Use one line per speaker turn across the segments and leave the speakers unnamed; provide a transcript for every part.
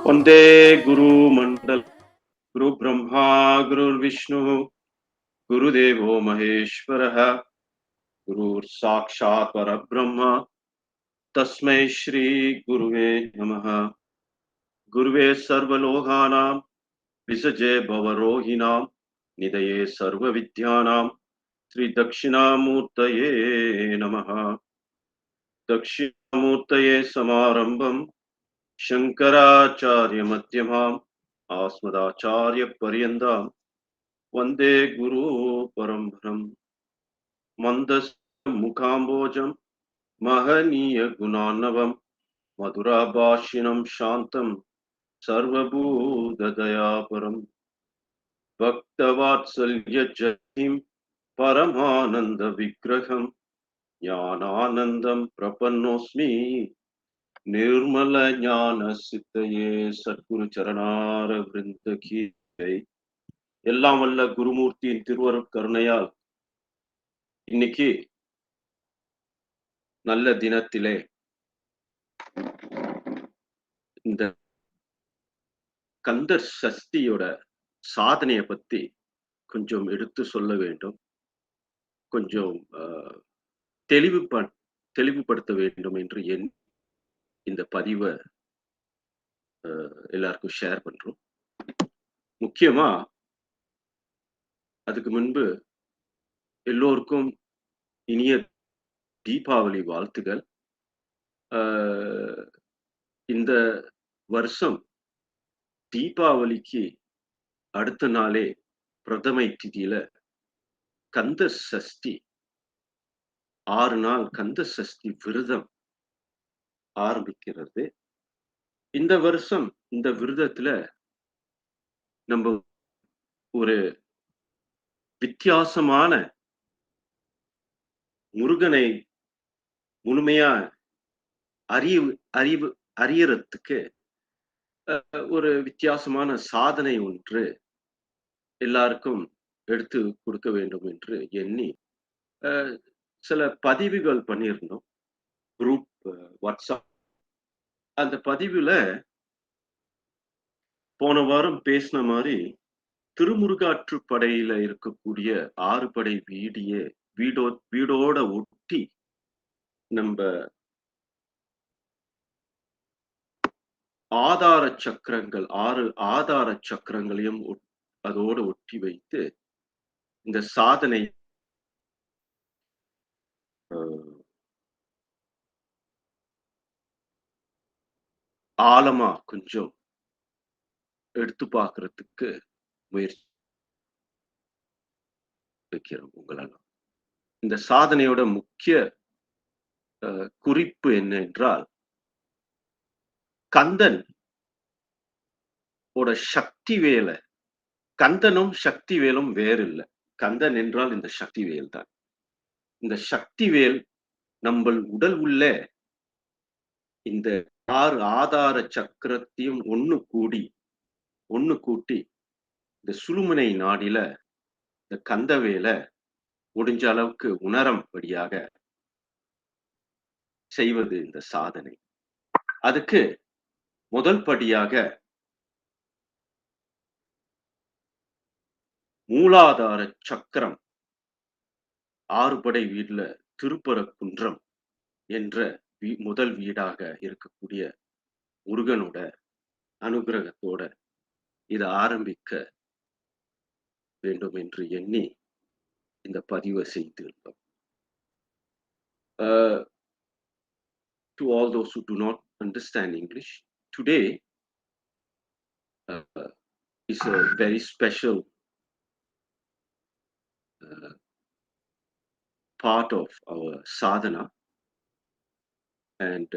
वंदे गुरु मंडल गुरु ब्रह्मा गुरु विष्णु गुरुदेवो महेश्वरः गुरुर् साक्षात् परब्रह्म तस्मै श्री गुरुवे नमः। गुरुवे सर्वलोकानां विसजे भवरोहिणां निधये सर्वविद्यानां श्री दक्षिणामूर्तये नमः। दक्षिणामूर्तये समारंभं शंकराचार्य मध्यमाम् आस्मदाचार्य पर्यन्तां वंदे गुरु परम्परम्। मंदस् मुखाम्बोजं महनीय गुणान्नवं मधुराभाषिणं शान्तं सर्वभूतदयापरं भक्तवात्सल्य जतिं परमानंद विग्रहं ज्ञानानंदं प्रपन्नोस्मि निर्मल ज्ञान सिद्धये सद्गुरु चरणार वृंद की जय। எல்லாம் வல்ல குருமூர்த்தியின் திருவருட் கருணையால் இன்னைக்கு நல்ல தினத்திலே இந்த கந்தர் சஷ்டியோட சாதனையை பத்தி கொஞ்சம் எடுத்து சொல்ல வேண்டும், கொஞ்சம் தெளிவுபடுத்த வேண்டும் என்று இந்த பதிவை எல்லாருக்கும் ஷேர் பண்றோம். முக்கியமா அதுக்கு முன்பு எல்லோருக்கும் இனிய தீபாவளி வாழ்த்துகள். இந்த வருஷம் தீபாவளிக்கு அடுத்த நாளே பிரதமை திதியில கந்த சஷ்டி 6 நாள் கந்த சஷ்டி விரதம் ஆரம்பிக்கிறது. இந்த வருஷம் இந்த விரதத்துல நம்ம ஒரு வித்தியாசமான முருகனை முழுமையா அறியறதுக்கு ஒரு வித்தியாசமான சாதனை ஒன்று எல்லாருக்கும் எடுத்து கொடுக்க வேண்டும் என்று எண்ணி சில பதிவுகள் பண்ணியிருந்தோம் குரூப் வாட்ஸ்அப். அந்த பதிவுல போன வாரம் பேசின மாதிரி திருமுருகாற்றுப்படையில இருக்கக்கூடிய 6 படை வீடோட ஒட்டி நம்ம ஆதார சக்கரங்கள் 6 ஆதார சக்கரங்களையும் அதோடு ஒட்டி வைத்து இந்த சாதனை ஆழமா கொஞ்சம் எடுத்து பார்க்கறதுக்கு முயற்சி வைக்கிறோம் உங்களால. இந்த சாதனையோட முக்கிய குறிப்பு என்ன என்றால், கந்தன் ஓட சக்தி வேலை, கந்தனும் சக்தி வேலும் வேறு இல்லை. கந்தன் என்றால் இந்த சக்தி வேல் தான். இந்த சக்தி வேல் நம்ம உடல் உள்ள இந்த 6 ஆதார சக்கரத்தையும் ஒண்ணு கூட்டி இந்த சுழுமுனை நாடில இந்த கந்தவேலை முடிஞ்ச அளவுக்கு உணரும்படியாக செய்வது இந்த சாதனை. அதுக்கு முதல் படியாக மூலாதார சக்கரம் 6 படை வீடுல திருப்பரங்குன்றம் என்ற முதல் வீடாக இருக்கக்கூடிய முருகனோட அனுகிரகத்தோட இதை ஆரம்பிக்க வேண்டும் என்று எண்ணி இந்த பதிவை செய்திருந்தோம். To all those who do not understand English, today is a very special part of our sadhana. And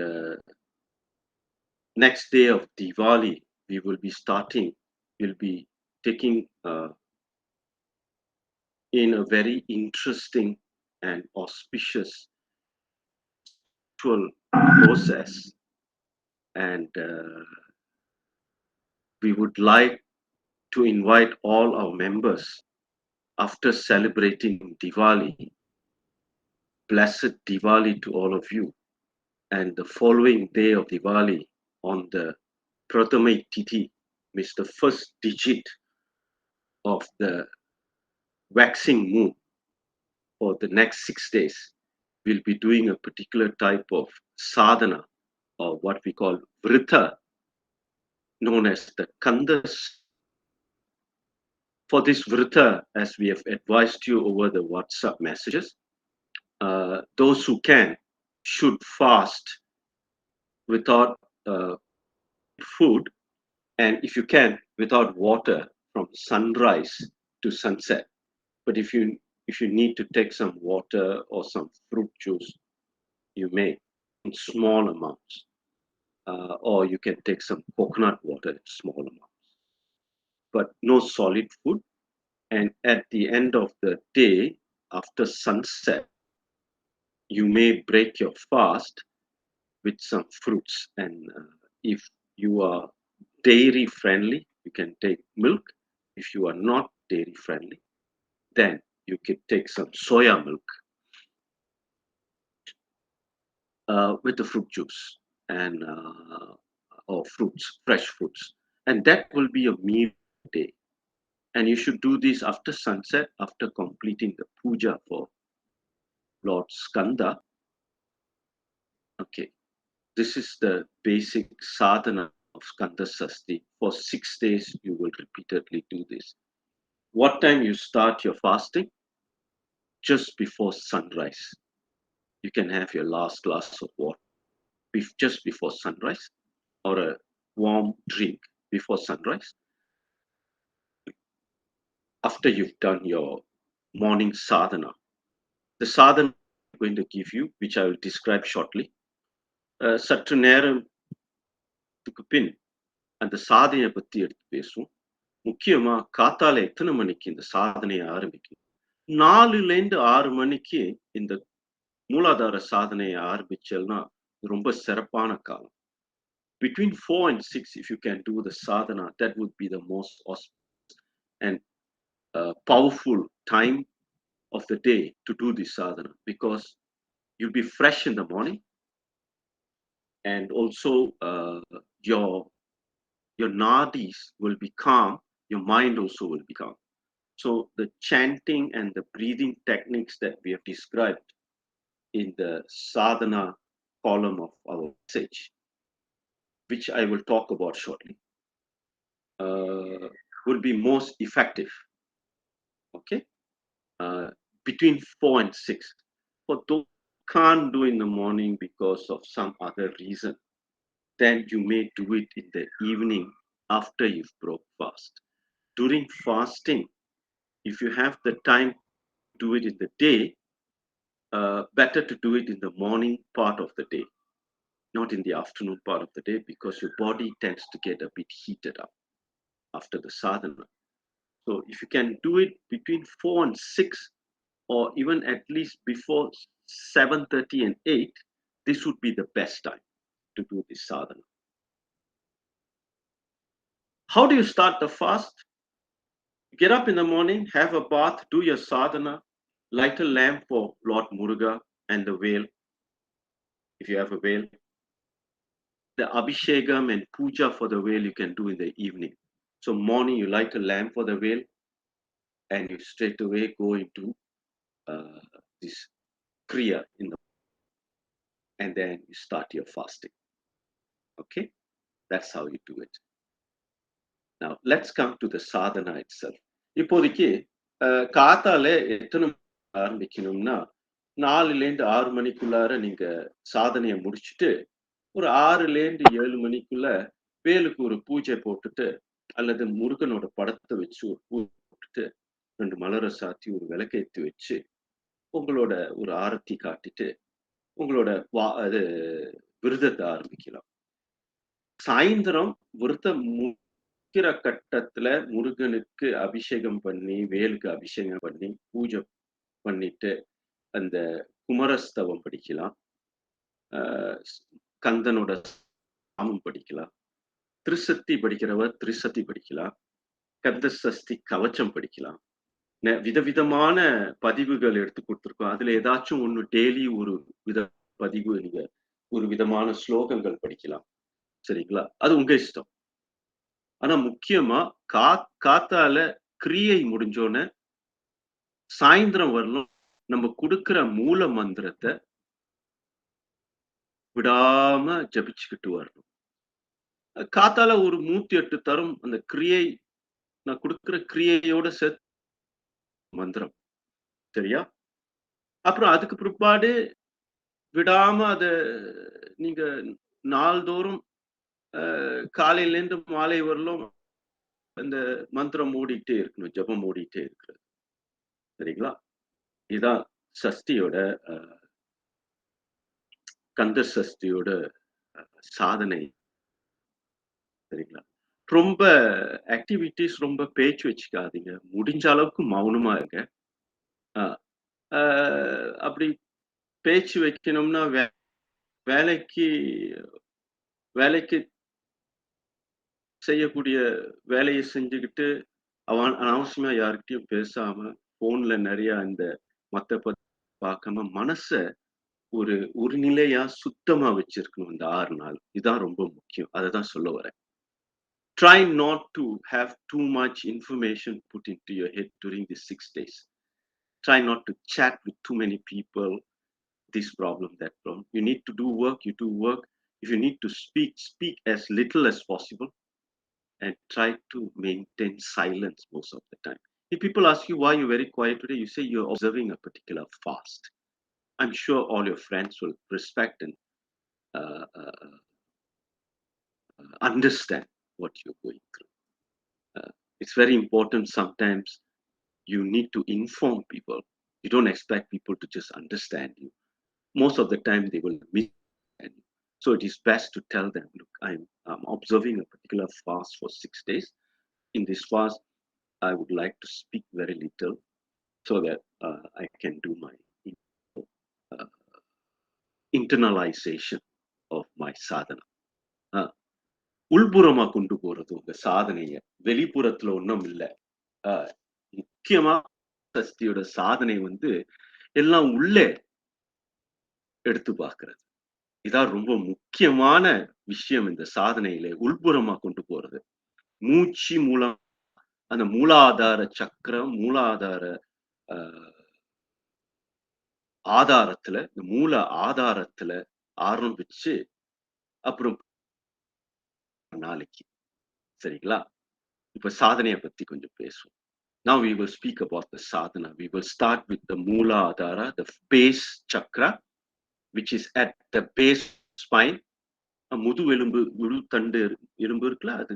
next day of Diwali, we'll be taking in a very interesting and auspicious process. And we would like to invite all our members after celebrating Diwali. Blessed Diwali to all of you. And the following day of Diwali, on the Prathamai Tithi, means the first digit of the waxing moon, for the next 6 days, we'll be doing a particular type of sadhana, or what we call vrita, known as the Kandha. For this vrita, as we have advised you over the WhatsApp messages, those who can should fast without food, and if you can, without water from sunrise to sunset. But if you need to take some water or some fruit juice, you may in small amounts, or you can take some coconut water in small amounts, but no solid food. And at the end of the day, after sunset, you may break your fast with some fruits. And if you are dairy friendly, you can take milk. If you are not dairy friendly, then you can take some soya milk with the fruit juice and or fruits, fresh fruits, and that will be a meal day. And you should do this after sunset, after completing the puja for Lord Skanda. Okay, this is the basic sadhana of Kandha Sashthi. For 6 days, you will repeatedly do this. What time you start your fasting? Just before sunrise. You can have your last glass of water just before sunrise, or a warm drink before sunrise. After you've done your morning sadhana, the sadhana I'm going to give you, which I will describe shortly, சற்று நேரத்துக்கு பின் அந்த சாதனையை பத்தி எடுத்து பேசுவோம். முக்கியமா காத்தால எத்தனை மணிக்கு இந்த சாதனையை ஆரம்பிக்கும்? 4 to 6 மணிக்கு இந்த மூலாதார சாதனையை ஆரம்பிச்சல்னா ரொம்ப சிறப்பான காலம். Between 4 and 6, if you can do the sadhana, that would be the most auspicious and powerful time of the day to do this sadhana, because you'll be fresh in the morning, and also your nadis will be calm, your mind also will be calm. So the chanting and the breathing techniques that we have described in the sadhana column of our message, which I will talk about shortly, will be most effective. Okay, between 4 and 6. For those who can't do in the morning because of some other reason, then you may do it in the evening after you've broke fast. During fasting, if you have the time to do it in the day, better to do it in the morning part of the day, not in the afternoon part of the day, because your body tends to get a bit heated up after the sadhana. So if you can do it between 4 and 6, or even at least before 7:30 and 8, this would be the best time to do this sadhana. How do you start the fast? Get up in the morning, have a bath, do your sadhana, light a lamp for Lord Muruga and the veil, if you have a veil. The abhishekam and puja for the veil you can do in the evening. So morning you light a lamp for the veil, and you straight away go into this kriya and then you start your fasting. Okay, that's how you do it. Now let's come to the sadhana itself. இப்போதைக்கு காத்தால எத்தனை ஆரம்பிக்கணும்னா 4 to 6 மணிக்குள்ளார நீங்க சாதனையை முடிச்சுட்டு ஒரு 6 to 7 மணிக்குள்ள வேலுக்கு ஒரு பூஜை போட்டுட்டு, அல்லது முருகனோட படத்தை வச்சு ஒரு பூஜை போட்டுட்டு, 2 மலரை சாத்தி ஒரு விளக்கேற்றி வச்சு, உங்களோட ஒரு ஆரத்தி காட்டிட்டு, உங்களோட விரதத்தை ஆரம்பிக்கலாம். சாயந்தரம் விரதம் முடிக்கிற கட்டத்துல முருகனுக்கு அபிஷேகம் பண்ணி, வேலுக்கு அபிஷேகம் பண்ணி, பூஜை பண்ணிட்டு அந்த குமரஸ்தவம் படிக்கலாம். அ கந்தனோட நாமம் படிக்கலாம். திரிசத்தி படிக்கிறவர் திரிசத்தி படிக்கலாம். கந்த சஷ்டி கவச்சம் படிக்கலாம். விதவிதமான பதிவுகள் எடுத்து குடுத்துருக்கோம். அதுல ஏதாச்சும் ஒண்ணு டெய்லி ஒரு வித பதிவு நீங்க ஒரு விதமான ஸ்லோகங்கள் படிக்கலாம். சரிங்களா? அது உங்க இஷ்டம். ஆனா முக்கியமா காத்தால கிரியை முடிஞ்சோனே, சாயந்திரம் வரலும் நம்ம குடுக்குற மூல மந்திரத்த விடாம ஜபிச்சுக்கிட்டு வரணும். காத்தால ஒரு 108 தரம் அந்த கிரியை நான் குடுக்குற கிரியையோட சேர்த்து மந்திரம். சரியா? அப்புறம் அதுக்கு பிற்பாடு விடாம அத நீங்க நாள்தோறும் காலையிலேருந்து மாலை வரலும் அந்த மந்திரம் ஓடிட்டே இருக்கணும். ஜெபம் ஓடிட்டே இருக்கிறது. சரிங்களா? இதான் சஷ்டியோட அ கந்த சஷ்டியோட சாதனை. சரிங்களா? ரொம்ப ஆக்டிவிட்டீஸ் ரொம்ப பேச்சு வச்சுக்காதீங்க. முடிஞ்ச அளவுக்கு மௌனமா இருங்க. அ அ அப்படி பேச்சு வைக்கணும்னா வேலைக்கு வேலைக்கு செய்யக்கூடிய வேலைய செஞ்சுகிட்டு, அனாவசியமா யார்கிட்டயும் பேசாம, ஃபோன்ல நெறைய இந்த பார்க்காம, மனச ஒரு ஒரு நிலையா சுத்தமா வச்சிருக்கணும் இந்த 6 நாள். இதான் ரொம்ப முக்கியம். அததான் சொல்ல வரேன். Try not to have too much information put into your head during these 6 days. Try not to chat with too many people, this problem, that problem. You need to do work, you do work. If you need to speak, speak as little as possible and try to maintain silence most of the time. If people ask you why you're very quiet today, you say you're observing a particular fast. I'm sure all your friends will respect and uh, uh, understand what you're going through. It's very important sometimes you need to inform people. You don't expect people to just understand you. Most of the time, they will misunderstand you. So it is best to tell them, look, I'm observing a particular fast for 6 days. In this fast, I would like to speak very little so that I can do my uh, internalization of my sadhana. உள்புறமா கொண்டு போறது உங்க சாதனைய. வெளிப்புறத்துல ஒண்ணும் இல்ல. முக்கியமா சஷ்டியோட சாதனை வந்து எல்லாம் உள்ளே எடுத்து பார்க்கிறது. இதான் ரொம்ப முக்கியமான விஷயம் இந்த சாதனையில உள்புறமா கொண்டு போறது. மூச்சு மூலம் அந்த மூலாதார சக்கரம், மூலாதார அ ஆதாரத்துல, இந்த மூல ஆதாரத்துல ஆரம்பிச்சு, அப்புறம் நாளைக்கு. சரிங்களா? இப்ப சாதனைய பத்தி கொஞ்சம் பேசுவோம். Now we will speak about the sadhana. We will start with the Mooladhara, the base chakra, which is at the base spine. முதுவெலும்பு, முழுத்தண்டு எலும்பு இருக்குல்ல, அது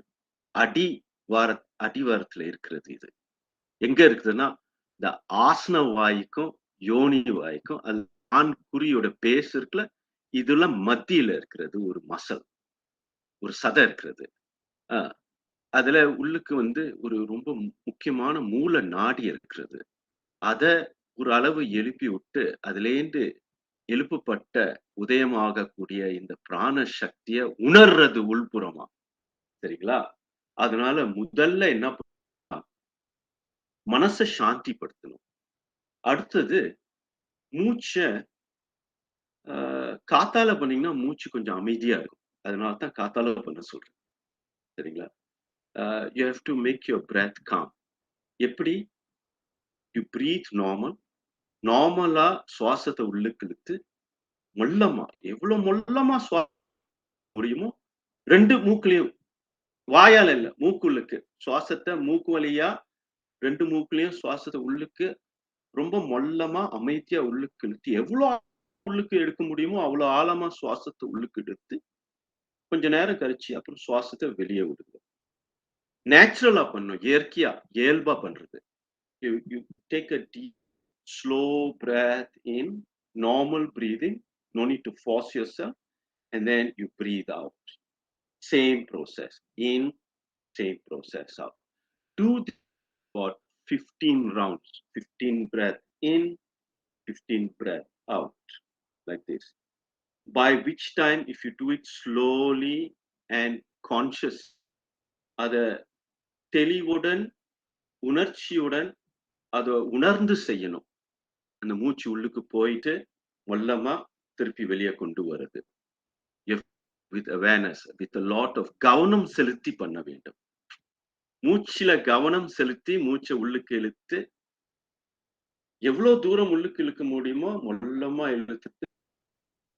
அடி வார அடிவாரத்துல இருக்கிறது இது. எங்க இருக்குதுன்னா, இந்த ஆசன வாய்க்கும், யோனி வாய்க்கும், அது குறியோட பேஸ் இருக்குல்ல, இதுல மத்தியில இருக்கிறது ஒரு மசல், ஒரு சதை இருக்கிறது. அதுல உள்ளுக்கு வந்து ஒரு ரொம்ப முக்கியமான மூல நாடி இருக்கிறது. அத ஒரு அளவு எழுப்பி விட்டு, அதிலேந்து எழுப்பப்பட்ட உதயமாகக்கூடிய இந்த பிராண சக்திய உணர்றது உள்புறமா. சரிங்களா? அதனால முதல்ல என்ன மனச சாந்திப்படுத்தணும். அடுத்தது மூச்ச காத்தால பண்ணீங்கன்னா, மூச்சு கொஞ்சம் அமைதியா இருக்கும். அதனால தான் காத்தால பண்ண சொல்றேன். சரிங்களா? You have to make your breath calm. எப்படி? You breathe normal. நார்மலா சுவாசத்த உள்ளுக்கு இழுத்து, மெல்லமா எவ்வளவு மெல்லமா முடியுமோ 2 மூக்குலயும், வாயால இல்ல, மூக்குள்ளுக்கு. சுவாசத்த மூக்கு வழியா 2 மூக்குலயும் சுவாசத்த உள்ளுக்கு ரொம்ப மெல்லமா, அமைதியா உள்ளுக்கு இழுத்து, எவ்வளோ உள்ளுக்கு எடுக்க முடியுமோ, அவ்வளோ ஆழமா சுவாசத்த உள்ளுக்கு எடுத்து, கொஞ்ச நேரம் கழிச்சு அப்புறம் சுவாசத்த வெளிய விடுங்க. நேச்சுரலா பண்ணணும். இயற்கையா, இயல்பா பண்றது. You take a deep, slow breath in, normal breathing. No need to force yourself. and then you breathe out. Same process. In, same process out. Do this for 15 rounds. 15 breath in, 15 breath out. Like this. By which time, if you do it slowly and conscious, அதை தெளிவுடன் உணர்ச்சியுடன் அதை உணர்ந்து செய்யணும். அந்த மூச்சு உள்ளுக்கு போயிட்டு மொல்லமா திருப்பி வெளியே கொண்டு வருது. With awareness, with a lot of கவனம் செலுத்தி பண்ண வேண்டும். மூச்சில கவனம் செலுத்தி மூச்சை உள்ளுக்கு இழுத்து எவ்வளவு தூரம் உள்ளுக்கு இழுக்க முடியுமோ மொல்லமா இழுத்துட்டு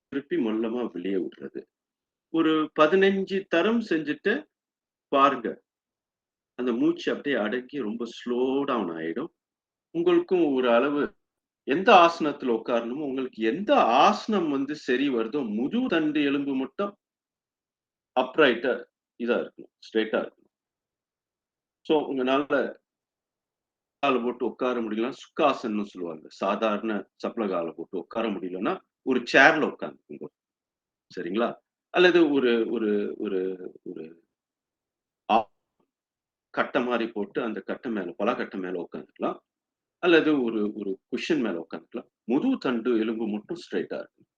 திருப்பி மொல்லமா வெளியே விடுறது. ஒரு 15 தரம் செஞ்சுட்டு பாருங்க, அந்த மூச்சு அப்படியே அடக்கி ரொம்ப ஸ்லோ டவுன் ஆயிடும். உங்களுக்கும் ஒரு அளவு எந்த ஆசனத்துல உட்காரணுமோ, உங்களுக்கு எந்த ஆசனம் சரி வருதோ, முழு தண்டு எலும்பு மட்டும் அப்ரைட்டா இதா இருக்கணும், ஸ்ட்ரெயிட்டா இருக்கணும். ஸோ உங்களால காலை போட்டு உட்கார முடியலாம், சுக்காசன்னு சொல்லுவாங்க. சாதாரண சப்பளகால போட்டு உட்கார முடியலன்னா ஒரு சேர்ல உட்காந்துக்குங்க, சரிங்களா? அல்லது ஒரு ஒரு ஒரு ஒரு கட்டை மாதிரி போட்டு அந்த கட்டை மேல பலகட்டை மேல உட்காந்துக்கலாம், அல்லது ஒரு ஒரு குஷன் மேல உட்காந்துக்கலாம். முழு தண்டு எலும்பு மட்டும் ஸ்ட்ரெயிட்டா இருக்கும்.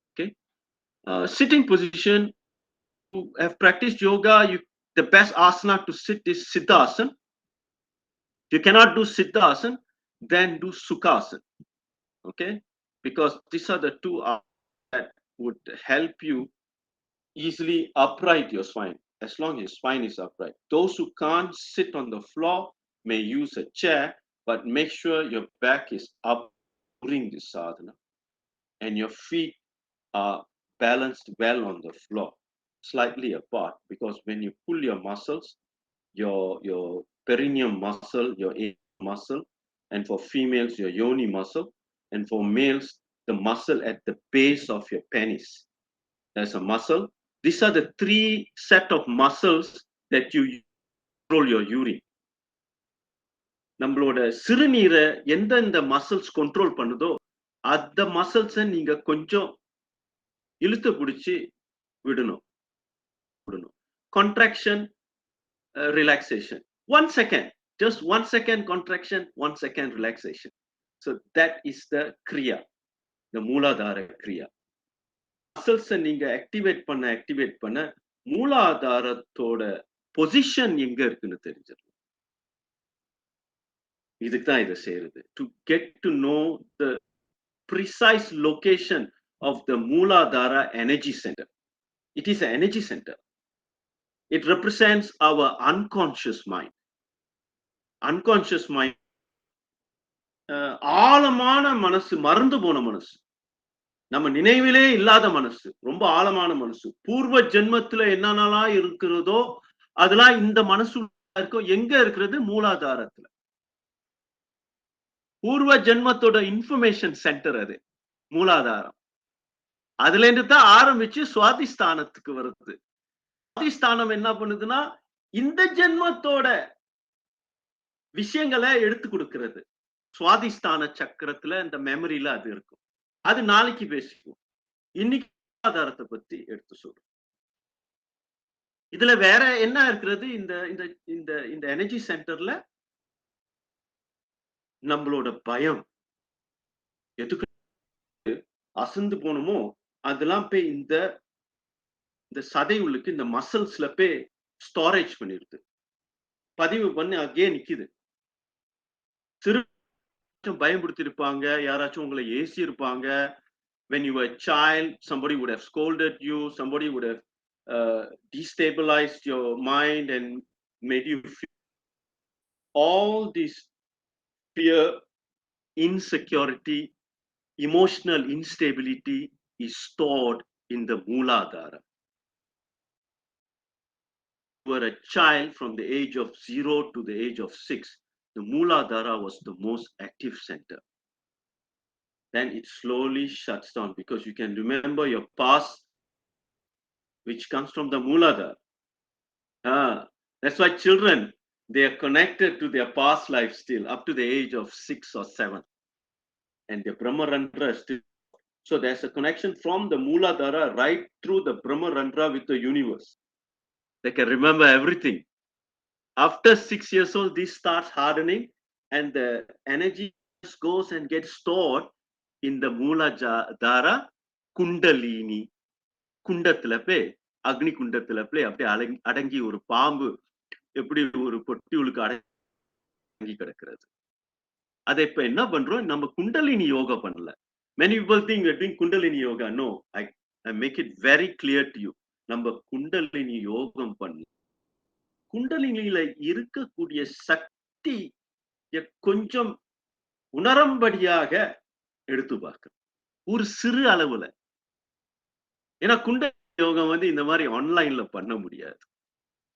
Okay. Sitting position. You have practiced yoga. The best asana to sit is Siddhasana. If you cannot do Siddhasana, then do Sukhasana. Okay, because these are the two that would help you easily upright your spine, as long as your spine is upright. Those who can't sit on the floor may use a chair, but make sure your back is up during this sadhana and your feet are balanced well on the floor, slightly apart, because when you pull your muscles, your perineum muscle, your muscle, and for females your yoni muscle, and for males the muscle at the base of your penis, there's a muscle. These are the 3 set of muscles that you control your urine. நம்மளோட சிறுநீரை எந்தெந்த muscles control பண்ணுதோ அந்த மசில்ஸை நீங்க கொஞ்சம் இழுத்து பிடிச்சி விடணும். Contraction, relaxation. 1 second, just 1 second contraction, 1 second relaxation. So that is the kriya, the Mooladhara kriya. Muscles நீங்க ஆக்டிவேட் பண்ண மூலாதாரத்தோட பொசிஷன் எங்க இருக்குன்னு தெரிஞ்சிடும். இதுக்கு தான் இதை செய்யறது. To get to know the precise location of the Mooladhara energy center. It is an energy center. It represents our unconscious mind. Unconscious mind, ஆழமான மனசு, மறந்து போன மனசு, நம்ம நினைவிலே இல்லாத மனசு, ரொம்ப ஆழமான மனசு, பூர்வ ஜென்மத்துல என்னென்னலாம் இருக்கிறதோ அதெல்லாம் இந்த மனசு இருக்கும். எங்க இருக்கிறது? மூலாதாரத்துல. பூர்வ ஜென்மத்தோட இன்ஃபர்மேஷன் சென்டர் அது மூலாதாரம். அதுல இருந்து தான் ஆரம்பிச்சு சுவாதிஸ்தானத்துக்கு வருது. சுவாதிஸ்தானம் என்ன பண்ணுதுன்னா இந்த ஜென்மத்தோட விஷயங்களை எடுத்து கொடுக்கிறது. சுவாதிஸ்தான சக்கரத்துல இந்த மெமரியில அது இருக்கும். அது நாளைக்கு பேசிக்குவோம். இன்னைக்கு மூலாதாரத்தை பத்தி எடுத்து சொல்றோம். இதுல வேற என்ன இருக்கிறது? இந்த இந்த இந்த இந்த எனர்ஜி சென்டர்ல நம்மளோட பயம் எதுக்கு அசந்து போனோமோ அதெல்லாம் போய் இந்த இந்த சதை உள்ளுக்கு, இந்த மசில்ஸ்ல போய் ஸ்டோரேஜ் பண்ணிருது, பதிவு பண்ணி அங்கே நிக்குது. சிறு பயன்படுத்திருப்பாங்க, யாராச்சும் உங்களை ஏசி இருப்பாங்க. When you were a child, somebody would have scolded you, somebody would have destabilized your mind and made you feel all this fear, insecurity, emotional instability is stored in the Mooladhara. You were a child from the age of 0 to the age of 6. The Mooladhara was the most active center. Then it slowly shuts down because you can remember your past, which comes from the Mooladhara. That's why children, they are connected to their past life still up to the age of 6 or 7. And the Brahmarandra still So there's a connection from the Mooladhara right through the Brahmarandra with the universe. They can remember everything. After 6 years old, this starts hardening, and the energy goes and gets stored in the Mooladhara Kundalini. குண்டத்துல போய் அக்னி குண்டத்துல போய் அப்படியே அடங்கி ஒரு பாம்பு எப்படி ஒரு பொட்டியுளுக்கு அடங்கி கிடக்கிறது. அதை இப்ப என்ன பண்றோம், நம்ம குண்டலினி யோகா பண்ணல. Many people think we're doing Kundalini yoga. No, I make it very clear to you. நம்ம குண்டலினி யோகம் பண்ணல. குண்டலினியில இருக்கக்கூடிய சக்தி கொஞ்சம் உணரும்படியாக எடுத்து பார்க்க ஒரு சிறு அளவுல. ஏன்னா குண்டலினி யோகம் இந்த மாதிரி ஆன்லைன்ல பண்ண முடியாது.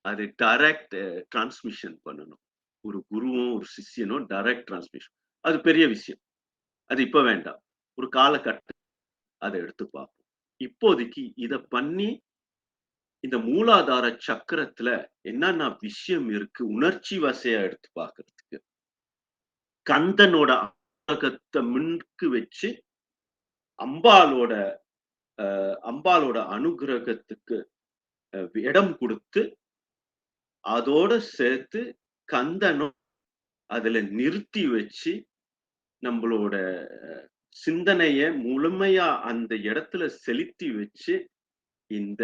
அது டைரக்ட் டிரான்ஸ்மிஷன் பண்ணணும். ஒரு குருவும் ஒரு சிஷ்யனும் டைரக்ட் டிரான்ஸ்மிஷன். அது பெரிய விஷயம். அது இப்ப வேண்டாம். ஒரு காலகட்டம் அதை எடுத்து பார்ப்போம். இப்போதைக்கு இத பண்ணி இந்த மூலாதார சக்கரத்துல என்னென்ன விஷயம் இருக்கு உணர்ச்சி வசையா எடுத்து பார்க்கறதுக்கு, கந்தனோட அனுகிரகத்தை முன்னுக்கு வச்சு அம்பாலோட அனுகிரகத்துக்கு இடம் கொடுத்து அதோட சேர்த்து கந்தனும் அதுல நிறுத்தி வச்சு நம்மளோட சிந்தனைய முழுமையா அந்த இடத்துல செலுத்தி வச்சு இந்த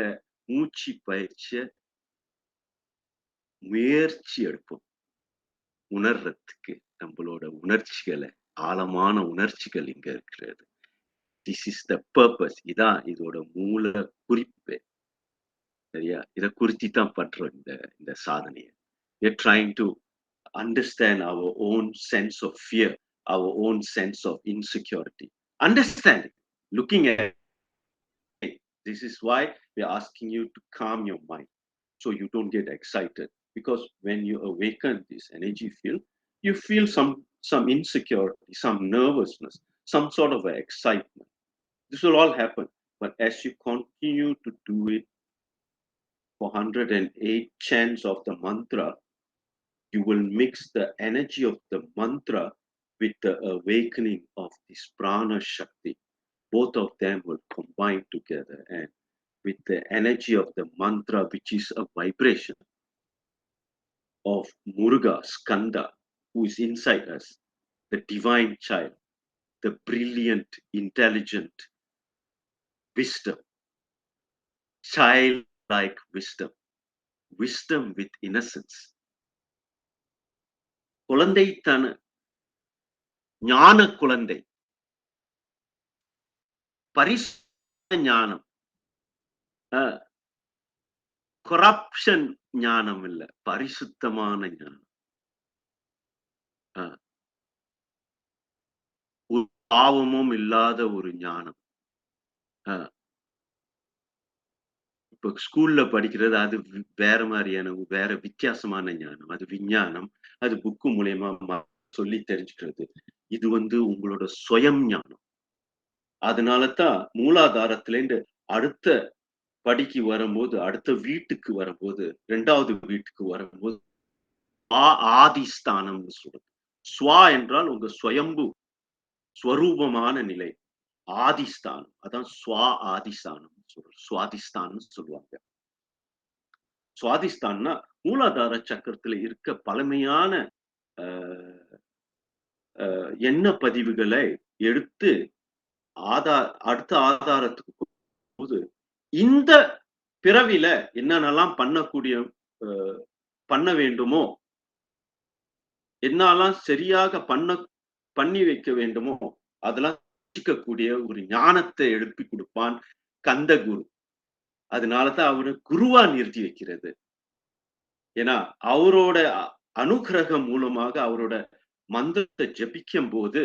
மூச்சு பயிற்சிய முயற்சி எடுப்போம். உணர்றதுக்கு நம்மளோட உணர்ச்சிகளை, ஆழமான உணர்ச்சிகள் இங்க இருக்கிறது. This is the purpose. இதான் இதோட மூல குறிப்பு. சரியா? இத குறித்து தான் பண்றோம் இந்த சாதனையை. We are trying to understand our own sense of fear, our own sense of insecurity. Understanding, looking at it. This is why we are asking you to calm your mind so you don't get excited. Because when you awaken this energy field, you feel some insecurity, some nervousness, some sort of excitement. This will all happen. But as you continue to do it for 108 chants of the mantra, you will mix the energy of the mantra with the awakening of this prana shakti. Both of them will combine together, and with the energy of the mantra, which is a vibration of Muruga, Kandha, who is inside us, the divine child, the brilliant, intelligent wisdom, childlike wisdom, wisdom with innocence. குழந்தைத்தன ஞான குழந்தை, பரிசுத்த ஞானம், corruption ஞானம் இல்ல, பரிசுத்தமான ஞானம். ஒரு பாவமும் இல்லாத ஒரு ஞானம். இப்ப ஸ்கூல்ல படிக்கிறது அது வேற மாதிரியான வேற வித்தியாசமான ஞானம். அது விஞ்ஞானம். அது புக்கு மூலியமா சொல்லி தெரிஞ்சுக்கிறது. இது உங்களோட சுயம் ஞானம். அதனாலதான் மூலாதாரத்திலேருந்து அடுத்த படிக்கு வரும்போது, அடுத்த வீட்டுக்கு வரும்போது, 2வது வீட்டுக்கு வரும்போது ஆதிஸ்தானம்னு சொல்றது. ஸ்வா என்றால் உங்க சுயம்பு ஸ்வரூபமான நிலை. ஆதிஸ்தானம், அதான் ஸ்வா ஆதிஸ்தானம் சொல்றோம். சுவாதிஸ்தானம் சொல்லுவாங்க. சுவாதிஸ்தான்னா மூலாதார சக்கரத்துல இருக்க பழமையான எண்ண பதிவுகளை எடுத்து அடுத்த ஆதாரத்துக்கு போது இந்த பிறவில என்னென்னலாம் பண்ண வேண்டுமோ, என்னெல்லாம் சரியாக பண்ணி வைக்க வேண்டுமோ அதெல்லாம் கூடிய ஒரு ஞானத்தை எழுப்பி கொடுப்பான் கந்த குரு. அதனாலதான் அவரு குருவா நிறுத்தி வைக்கிறது. ஏன்னா அவரோட அனுகிரகம் மூலமாக அவரோட மந்திரத்தை ஜபிக்கும் போது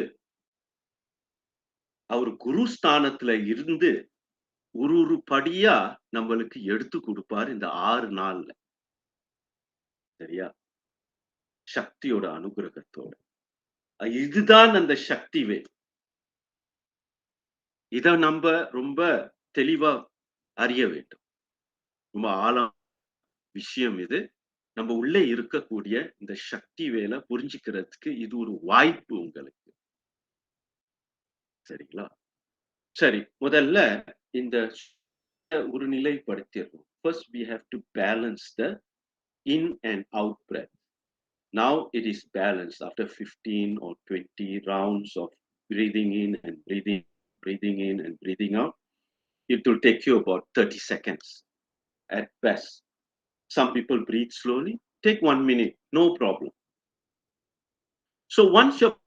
அவர் குருஸ்தானத்துல இருந்து ஒரு படியா நம்மளுக்கு எடுத்து கொடுப்பார் இந்த 6 நாள்ல. சரியா? சக்தியோட அனுகிரகத்தோட. இதுதான் அந்த சக்தி வேல். இத நம்ம ரொம்ப தெளிவா அறிய வேண்டும். ரொம்ப ஆழம் விஷயம் இது. நம்ம உள்ளே இருக்கக்கூடிய இந்த சக்தி வேலை புரிஞ்சுக்கிறதுக்கு இது ஒரு வாய்ப்பு உங்களுக்கு. சரிங்களா? சரி, முதல்ல இந்த ஒரு நிலைப்படுத்திடணும். First we have to balance the in and out breath. Now it is balanced after 15 or 20 rounds of breathing in and breathing in and breathing out. It will take you about 30 seconds at best. Some people breathe slowly, take 1 minute, no problem. So once you're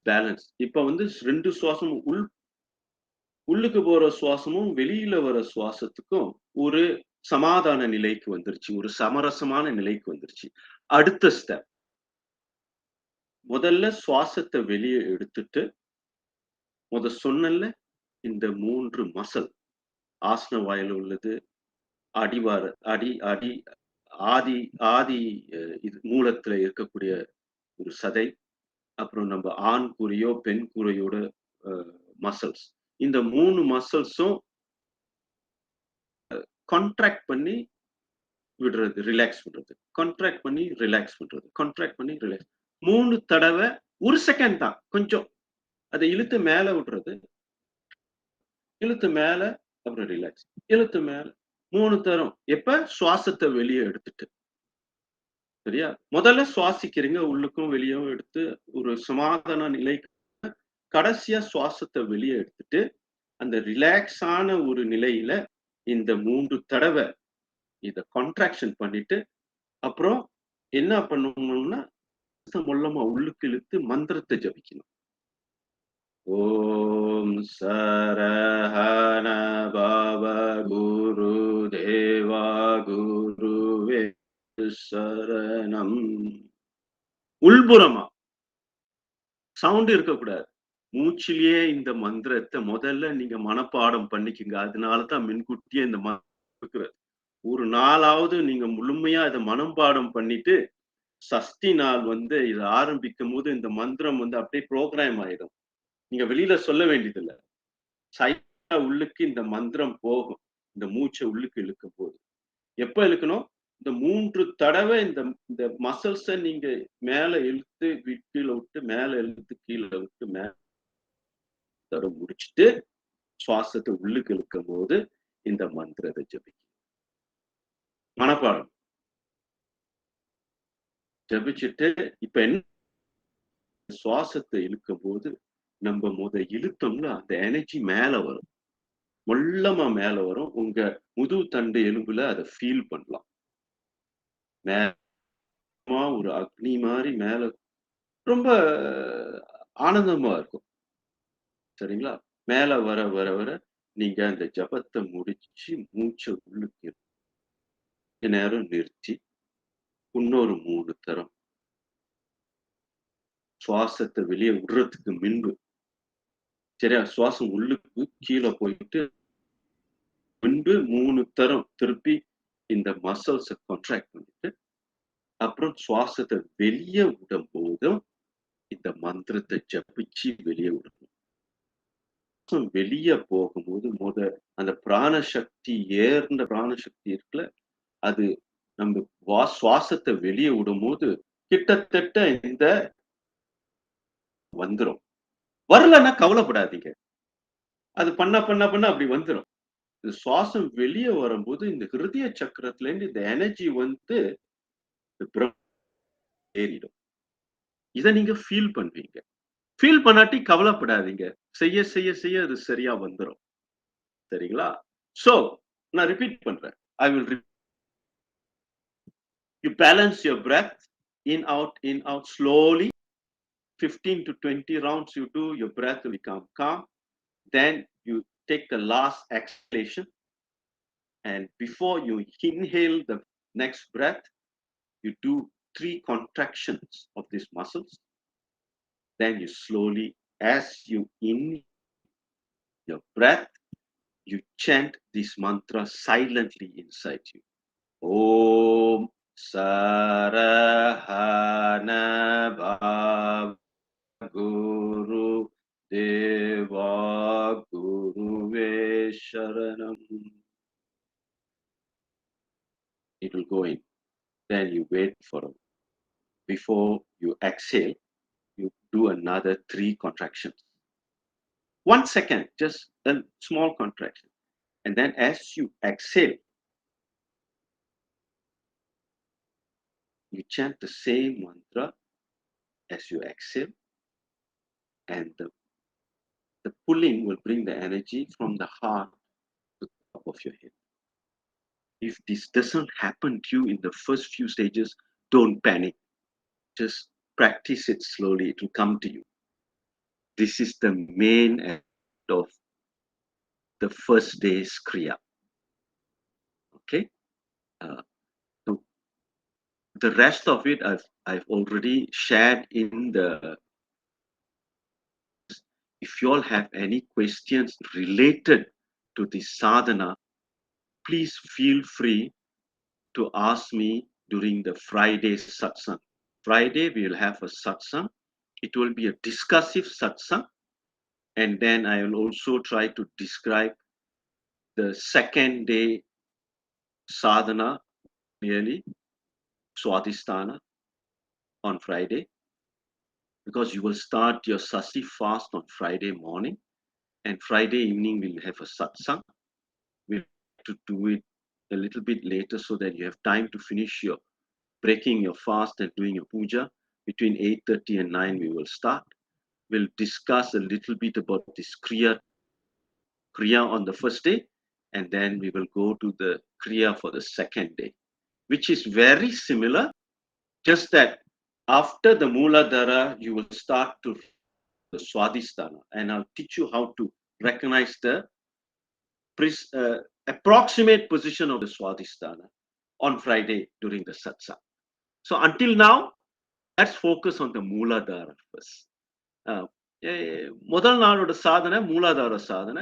balanced, இப்ப வந்து 2 சுவாசமும் உள்ளுக்கு போற சுவாசமும் வெளியில வர சுவாசத்துக்கும் ஒரு சமாதான நிலைக்கு வந்துருச்சு. ஒரு சமரசமான நிலைக்கு வந்துருச்சு. அடுத்த ஸ்டெப். முதல்ல சுவாசத்த வெளிய எடுத்துட்டு, சொன்னேன்ல இந்த 3 மசில் ஆசன வாயில உள்ளது, அடிவார அடி அடி ஆதி ஆதி இது மூலத்துல இருக்கக்கூடிய ஒரு சதை, அப்புறம் நம்ம ஆண் குறியோ, பெண் குறியோட அ மசில்ஸ். இந்த 3 மசில்ஸும் கான்ட்ராக்ட் பண்ணி விடுறது, ரிலாக்ஸ் பண்றது. கான்ட்ராக்ட் பண்ணி ரிலாக்ஸ் பண்றது. கான்ட்ராக்ட் பண்ணி ரிலாக்ஸ். 3 தடவ 1 செகண்ட் தான். கொஞ்சம். அத இழுத்து மேல விடுறது. இழுத்து மேல, அப்புறம் ரிலாக்ஸ். இழுத்து மேல. 3 தரம். எப்ப? சுவாசத்த வெளிய எடுத்துட்டு. சரியா? முதல்ல சுவாசிக்கிறீங்க. உள்ளுக்கும் வெளியவும் எடுத்து ஒரு சமாதான நிலைக்கு. கடைசியா சுவாசத்த வெளிய எடுத்துட்டு, அந்த ரிலாக்ஸ் ஆன ஒரு நிலையில இந்த 3 தடவ இத கான்ட்ராக்ஷன் பண்ணிட்டு, அப்புறம் என்ன பண்ணணும்னா, மொல்லமா உள்ளுக்கு இழுத்து மந்திரத்த ஜபிக்கணும். ஓம் சரஹண பவ குரு தேவா குருவே சரணம். உள்புறமா சவுண்ட் இருக்கக்கூடாது. மூச்சிலேயே இந்த மந்திரத்த முதல்ல நீங்க மனப்பாடம் பண்ணிக்கங்க. அதனாலதான் முன்கூட்டியே இந்த மந்திரம். ஒரு நாளாவது நீங்க முழுமையா இத மனப்பாடம் பண்ணிட்டு, சஷ்டி நாள் வந்து இத ஆரம்பிக்கும்போது இந்த மந்திரம் வந்து அப்படியே புரோகிராம் ஆயிடும். நீங்க வெளியில சொல்ல வேண்டியதில்ல. சைலன்ட்டா உள்ளுக்கு இந்த மந்திரம் போகும். இந்த மூச்ச உள்ளுக்கு இழுக்கும்போது. எப்ப இழுக்கணும்? இந்த 3 தடவ இந்த இந்த மசில்ஸ நீங்க மேல இழுத்து கீழ விட்டு, மேல இழுத்து கீழ விட்டு, மேல தடவ முடிச்சுட்டு, சுவாசத்த உள்ளுக்கு இழுக்கும்போது இந்த மந்திரத்த ஜபிக்கணும். மனப்பாடம். ஜபிச்சுட்டு இப்ப என்ன சுவாசத்த இழுக்கும்போது, நம்ம இழுத்தோம்னா அந்த எனர்ஜி மேல வரும். மொல்லமா மேல வரும். உங்க முதுகு தண்டு எலும்புல அத ஃபீல் பண்ணலாம். மேலமா ஒரு அக்னி மாரி மேல ரொம்ப ஆனந்தமா இருக்கும். சரிங்களா? மேல வர, வர, வர நீங்க அந்த ஜபத்த முடிச்சு மூச்ச உள்ளுக்கு கொஞ்ச நேரம் நிறுத்தி, இன்னொரு 3 தரம் சுவாசத்த வெளிய விடுறதுக்கு முன்பு, சரியா? சுவாசம் உள்ளுக்கு கீழ போயிட்டு, முன்பு 3 தரம் திருப்பி இந்த மசில்ஸ கான்ட்ராக்ட் பண்ணிட்டு, அப்புறம் சுவாசத்த வெளிய விடும்போதும் இந்த மந்திரத்த ஜபிச்சு வெளிய விடணும். வெளிய போகும்போது அந்த பிராண சக்தி ஏர்ந்த பிராண சக்தி இருக்குல்ல, அது நம்ம சுவாசத்த வெளிய விடும்போது கிட்டத்தட்ட இந்த வந்துரும். வரலன்னா கவலைப்படாதீங்க. அது பண்ண அப்படி வந்துரும். இந்த சுவாசம் வெளிய வரும்போது இந்த ஹிருதய சக்கரத்திலேருந்து இந்த எனர்ஜி வந்து ஏறிடும். இத நீங்க ஃபீல் பண்ணுவீங்க. ஃபீல் பண்ணாட்டி கவலைப்படாதீங்க. செய்ய, செய்ய, செய்ய அது சரியா வந்துரும். சரிங்களா? சோ, நான் ரிப்பீட் பண்றேன். I will You balance your breath in, out slowly. 15 to 20 rounds you do, your breath will become calm. Then you take the last exhalation. And before you inhale the next breath, you do 3 contractions of these muscles. Then you slowly, as you in your breath, you chant this mantra silently inside you. Om Sarahana Bhav Guru Deva Guruve Sharanam. It will go in. Then you wait for a before you exhale, you do another 3 contractions. 1 second, just a small contraction. And then as you exhale, you chant the same mantra as you exhale, and the pulling will bring the energy from the heart to the top of your head. If this doesn't happen to you in the first few stages, don't panic. Just practice it slowly. It will come to you. This is the main end of the first day's Kriya. Okay? Uh, so the rest of it I've already shared in the. If you all have any questions related to this sadhana, please feel free to ask me during the Friday satsang. Friday, we will have a satsang. It will be a discussive satsang. And then I will also try to describe the second day sadhana, really, Swadhisthana, on Friday. Because you will start your Sasti fast on Friday morning. And Friday evening, we'll have a satsang. We'll have to do it a little bit later so that you have time to finish your breaking your fast and doing your puja. Between 8:30 and 9, we will start. We'll discuss a little bit about this Kriya on the first day, and then we will go to the Kriya for the second day, which is very similar, just that after the Mooladhara, you will start to the Swadhisthana, and I'll teach you how to recognize the approximate position of the Swadhisthana on Friday during the Satsang. So until now, let's focus on the Mooladhara first. முதல் நாளோட சாதனை மூலாதார சாதனை.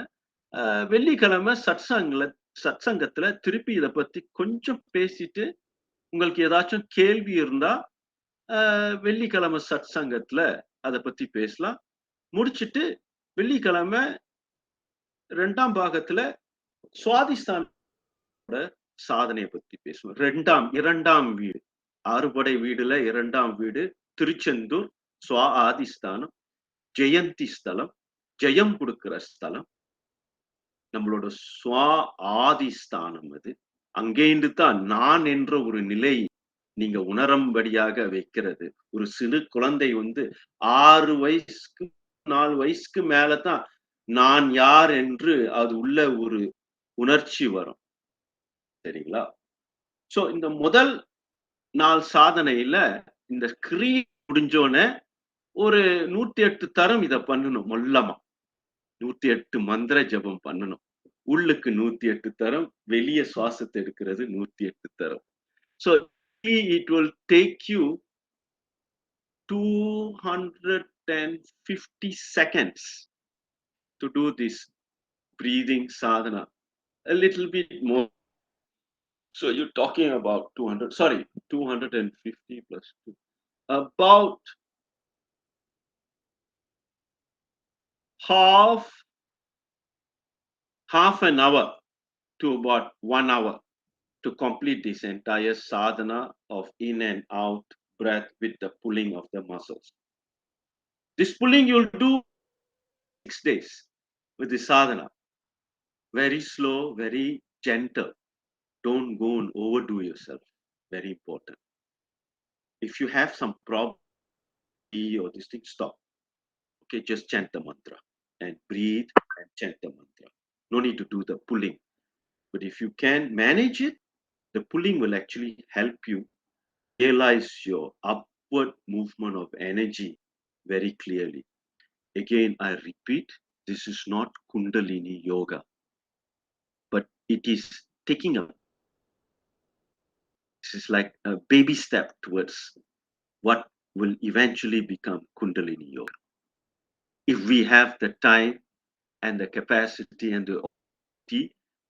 வெள்ளிக்கிழமை சத்சங்கத்துல திருப்பி இதை பத்தி கொஞ்சம் பேசிட்டு உங்களுக்கு ஏதாச்சும் கேள்வி இருந்தா வெள்ளிக்கிழமை சத்சங்கத்துல அதை பத்தி பேசலாம். முடிச்சுட்டு வெள்ளிக்கிழமை 2ஆம் பாகத்துல சுவாதிஸ்தானோட சாதனையை பத்தி பேசுவோம். இரண்டாம் வீடு, ஆறுபடை வீடுல 2ஆம் வீடு திருச்செந்தூர் சுவா ஆதிஸ்தானம், ஜெயந்தி ஸ்தலம், ஜெயம் கொடுக்கிற ஸ்தலம், நம்மளோட சுவா ஆதிஸ்தானம். அது அங்கேந்து தான் நான் என்ற ஒரு நிலை நீங்க உணரும்படியாக வைக்கிறது. ஒரு சிறு குழந்தை 6 வயசுக்கு 4 வயசுக்கு மேலதான் நான் யார் என்று அது உள்ள ஒரு உணர்ச்சி வரும். சரிங்களா? சோ இந்த முதல் நாள் சாதனையில இந்த கிரியை முடிஞ்சோன்னு ஒரு 108 தரம் இத பண்ணணும். மொல்லமா 108 மந்திர ஜபம் பண்ணணும். உள்ளுக்கு 108 தரம், வெளிய சுவாசத்தை எடுக்கிறது 108 தரம். So it will take you 250 seconds to do this breathing sadhana. A little bit more. So you're talking about 250 plus 2. About half an hour to about 1 hour to complete this entire sadhana of in and out breath with the pulling of the muscles. This pulling you'll do 6 days with the sadhana. Very slow, very gentle. Don't go and overdo yourself. Very important. If you have some problem or this thing, stop. Okay, just chant the mantra and breathe and chant the mantra. No need to do the pulling. But if you can manage it, the pulling will actually help you realize your upward movement of energy very clearly. Again, I repeat, this is not Kundalini yoga, but it is taking this is like a baby step towards what will eventually become Kundalini yoga. If we have the time and the capacity and the opportunity,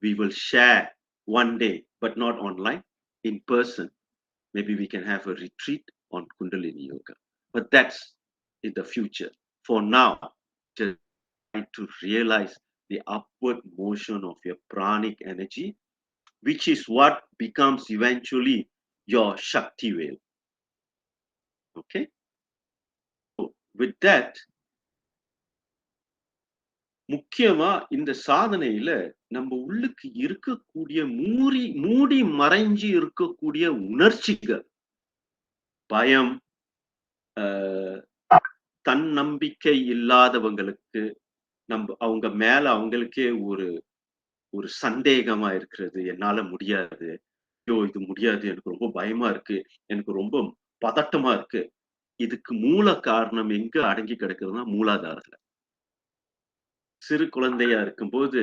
we will share one day, but not online, in person. Maybe we can have a retreat on Kundalini yoga, but that's in the future. For now, just try to realize the upward motion of your pranic energy, which is what becomes eventually your Shakti wave. Okay? So with that, முக்கியமா இந்த சாதனையில நம்ம உள்ளுக்கு இருக்கக்கூடிய மூடி மறைஞ்சு இருக்கக்கூடிய உணர்ச்சிகள், பயம், தன்னம்பிக்கை இல்லாதவங்களுக்கு அவங்க மேல அவங்களுக்கே ஒரு சந்தேகமா இருக்கிறது. என்னால முடியாது, ஐயோ இது முடியாது, எனக்கு ரொம்ப பயமா இருக்கு, எனக்கு ரொம்ப பதட்டமா இருக்கு. இதுக்கு மூல காரணம் எங்க அடங்கி கிடக்குதுன்னா மூலாதாரத்துல. சிறு குழந்தையா இருக்கும்போது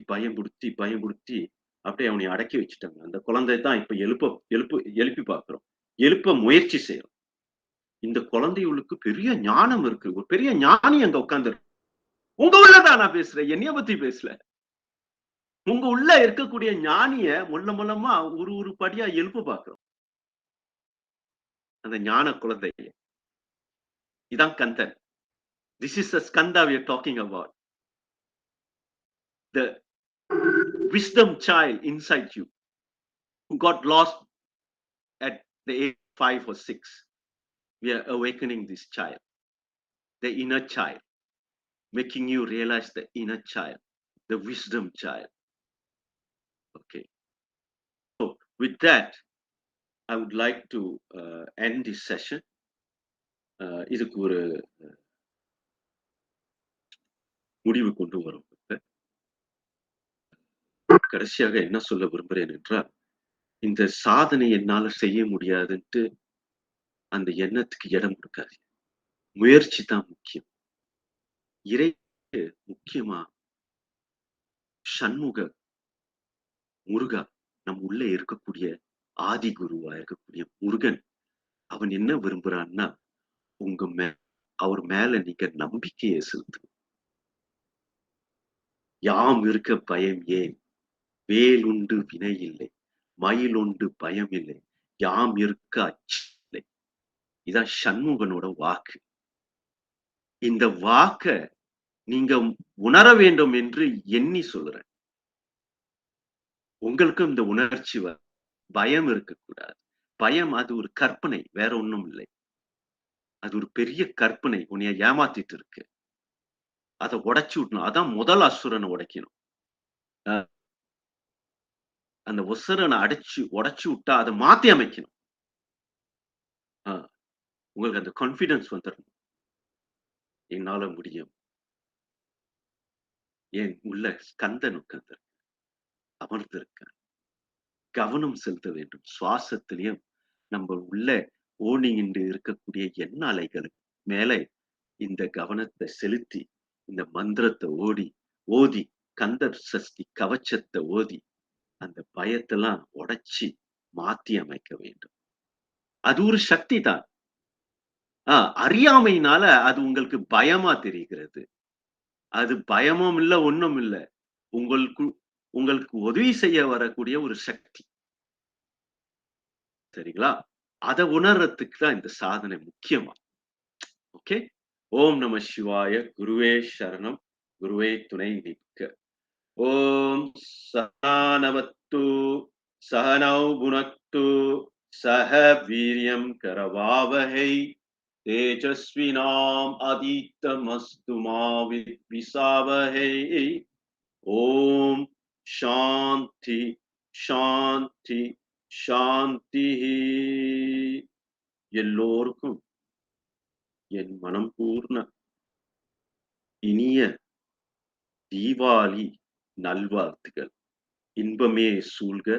பயம்புடுத்தி அப்படியே அவனை அடக்கி வச்சுட்டாங்க. அந்த குழந்தை தான் இப்ப எழுப்பி பார்க்கிறோம், எழுப்ப முயற்சி செய்யறோம். இந்த குழந்தைகளுக்கு பெரிய ஞானம் இருக்கு, ஒரு பெரிய ஞானி அங்க உட்கார்ந்து. உங்க உள்ளதான் நான் பேசுறேன், என்னைய பத்தி பேசல. உங்க உள்ள இருக்கக்கூடிய ஞானிய மூலமா ஒரு படியா எழுப்ப பார்க்கிறோம். அந்த ஞான குழந்தை இதான் Kandan. This is the Kandha we are talking about. The wisdom child inside you who got lost at the age of 5 or 6. We are awakening this child, the inner child, making you realize the inner child, the wisdom child. Okay. So with that, I would like to end this session. இதுக்கு ஒரு முடிவு கொண்டு வரும். கடைசியாக என்ன சொல்ல விரும்புகிறேன் என்றால், இந்த சாதனை என்னால செய்ய முடியாதுன்ட்டு அந்த எண்ணத்துக்கு இடம் கொடுக்காது. முயற்சி தான் முக்கியம். இறை முக்கியமா சண்முக முருகா, நம் உள்ள இருக்கக்கூடிய ஆதி குருவா இருக்கக்கூடிய முருகன், அவன் என்ன விரும்புறான்னா, அவர் மேல நீங்க நம்பிக்கையை செலுத்து. யாம் இருக்க பயம் ஏன், வேல் உண்டு வினை இல்லை, மயில் உண்டு பயம் இல்லை, யாம் இருக்க அச்சில்லை. இதான் சண்முகனோட வாக்கு. இந்த வாக்க நீங்க உணர வேண்டும் என்று எண்ணி சொல்றேன். உங்களுக்கும் இந்த உணர்ச்சி பயம் இருக்கக்கூடாது. பயம் அது ஒரு கற்பனை, வேற ஒண்ணும் இல்லை. அது ஒரு பெரிய கற்பனை, உன்னைய ஏமாத்திட்டு இருக்கு. அதை உடைச்சு விட்டணும். அதான் முதல் அசுரனை உடைக்கணும். அந்த ஒசரனை உடைச்சு விட்டா அதை மாத்தி அமைக்கணும். உங்களுக்கு அந்த கான்பிடன்ஸ் வந்துடணும். என்னால முடியும். ஏன் உள்ள கந்தன் உட்கார்ந்து அமர்ந்திருக்க. கவனம் செலுத்த வேண்டும். சுவாசத்திலையும் நம்ம உள்ள ஓடிங்கிட்டு இருக்கக்கூடிய எண்ண அலைகளுக்கு மேலே இந்த கவனத்தை செலுத்தி, இந்த மந்திரத்தை ஓதி கந்த சஷ்டி கவச்சத்தை ஓதி அந்த பயத்தெல்லாம் உடைச்சி மாத்தி அமைக்க வேண்டும். அது ஒரு சக்தி தான். அறியாமையினால அது உங்களுக்கு பயமா தெரிகிறது. அது பயமும் இல்ல, ஒண்ணும் இல்ல. உங்களுக்கு உதவி செய்ய வரக்கூடிய ஒரு சக்தி. சரிங்களா? அதை உணர்றதுக்கு தான் இந்த சாதனை முக்கியமா. ஓகே. ஓம் நம சிவாய. குருவே சரணம். குருவே துணை நிற்க. ஓம் சஹானவத்து சஹனௌ புனக்து சஹ வீரியம் கரவாவஹை தேஜஸ்வினாம் அதீத்தமஸ்து மா வித்விஷாவஹை. ஓம் சாந்தி சாந்தி சாந்தி. எல்லோருக்கும் என் மனம் பூர்ண இனிய தீபாவளி நல்வாழ்த்துகள். இன்பமே சூழ்க,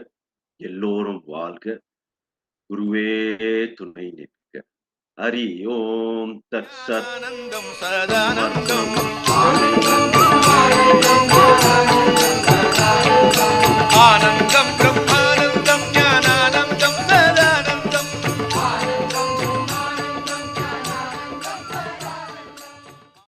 எல்லோரும் வாழ்க, குருவே துணை நிற்க. ஹரி ஓம் தத் சத்.